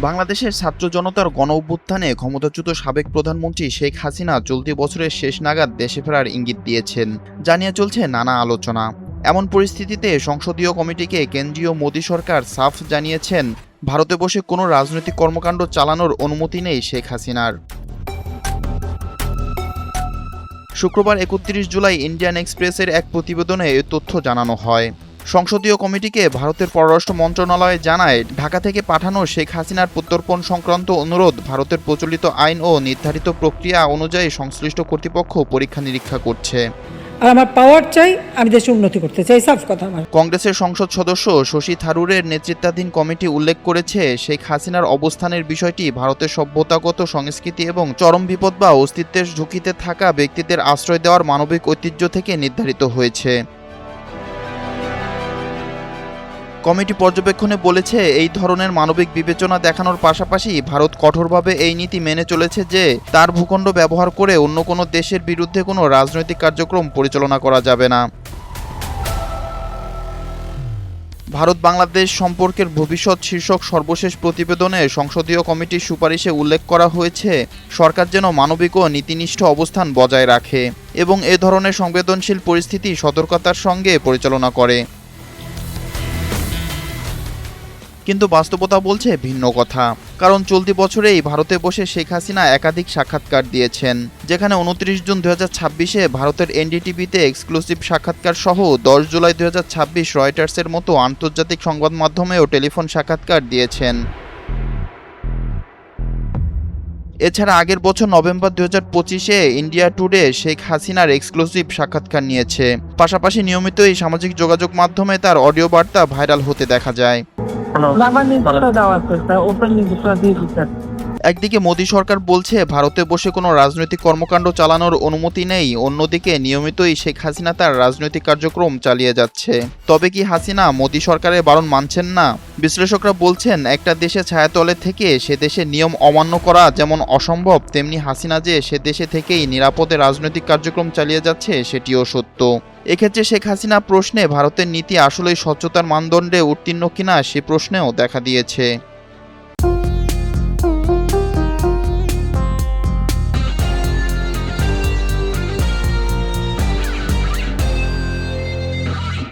বাংলাদেশের ছাত্র জনতার গণ-অভ্যুত্থানে ক্ষমতাচ্যুত সাবেক প্রধানমন্ত্রী শেখ হাসিনা চলতি বছরের শেষ নাগাদ দেশে ফেরার ইঙ্গিত দিয়েছেন। জানিয়ে চলছে নানা আলোচনা। এমন পরিস্থিতিতে সংসদীয় কমিটিকে কেন্দ্রীয় মোদী সরকার সাফ জানিয়েছেন, ভারতে বসে কোনো রাজনৈতিক কর্মকাণ্ড চালানোর অনুমতি নেই শেখ হাসিনার। শুক্রবার ৩১ জুলাই ইন্ডিয়ান এক্সপ্রেসের এক প্রতিবেদনে এ তথ্য জানানো হয়। সংসদীয় কমিটিকে ভারতের পররাষ্ট্র মন্ত্রণালয় জানায়, ঢাকা থেকে পাঠানো শেখ হাসিনার প্রত্যর্পণ সংক্রান্ত অনুরোধ ভারতের প্রচলিত আইন ও নির্ধারিত প্রক্রিয়া অনুযায়ী সংশ্লিষ্ট কর্তৃপক্ষ পরীক্ষা নিরীক্ষা করছে। আর আমার পাওয়ার চাই, আমি দেশে উন্নতি করতে চাই, সাফ কথা আমার। কংগ্রেসের সংসদ সদস্য শশী থারুরের নেতৃত্বাধীন কমিটি উল্লেখ করেছে, শেখ হাসিনার অবস্থানের বিষয়টি ভারতের সভ্যতাগত সংস্কৃতি এবং চরম বিপদ বা অস্তিত্বের ঝুঁকিতে থাকা ব্যক্তিদের আশ্রয় দেওয়ার মানবিক ঐতিহ্য থেকে নির্ধারিত হয়েছে। কমিটি পর্যবেক্ষণে বলেছে, এই ধরনের মানবিক বিবেচনা দেখানোর পাশাপাশি ভারত কঠোরভাবে এই নীতি মেনে চলেছে যে তার ভূখণ্ড ব্যবহার করে অন্য কোনো দেশের বিরুদ্ধে কোনো রাজনৈতিক কার্যক্রম পরিচালনা করা যাবে না। ভারত বাংলাদেশ সম্পর্কের ভবিষ্যৎ শীর্ষক সর্বশেষ প্রতিবেদনে সংসদীয় কমিটির সুপারিশে উল্লেখ করা হয়েছে, সরকার যেন মানবিক ও নীতিনিষ্ঠ অবস্থান বজায় রাখে এবং এ ধরনের সংবেদনশীল পরিস্থিতি সতর্কতার সঙ্গে পরিচালনা করে। কিন্তু বাস্তবতা বলছে ভিন্ন কথা, কারণ চলতি বছরেই ভারতে বসে শেখ হাসিনা একাধিক সাক্ষাৎকার দিয়েছেন, যেখানে 29 জুন 2026-এ ভারতের এনডিটিভিতে এক্সক্লুসিভ সাক্ষাৎকার সহ 10 জুলাই 2026 রয়টার্সের মতো আন্তর্জাতিক সংবাদ মাধ্যমেও টেলিফোন সাক্ষাৎকার দিয়েছেন। এছাড়া আগের বছর নভেম্বর 2025-এ ইন্ডিয়া টুডে শেখ হাসিনার এক্সক্লুসিভ সাক্ষাৎকার নিয়েছে। পাশাপাশি নিয়মিতই সামাজিক যোগাযোগ মাধ্যমে তার অডিও বার্তা ভাইরাল হতে দেখা যায়। একদিকে মোদী সরকার বলছে ভারতে বসে কোনো রাজনৈতিক কর্মকাণ্ড চালানোর অনুমতি নেই, অন্যদিকে নিয়মিতই শেখ হাসিনা তার রাজনৈতিক কার্যক্রম চালিয়ে যাচ্ছে। তবে কি হাসিনা মোদী সরকারের বারণ মানছেন না? বিশ্লেষকরা বলছেন, একটা দেশে ছায়াতলে থেকে সে দেশের নিয়ম অমান্য করা যেমন অসম্ভব, তেমনি হাসিনা যে সে দেশে থেকেই নিরাপদে রাজনৈতিক কার্যক্রম চালিয়ে যাচ্ছে সেটিও সত্য। এক্ষেত্রে শেখ হাসিনা প্রশ্নে ভারতের নীতি আসলেই স্বচ্ছতার মানদণ্ডে উত্তীর্ণ কিনা সে প্রশ্নেও দেখা দিয়েছে।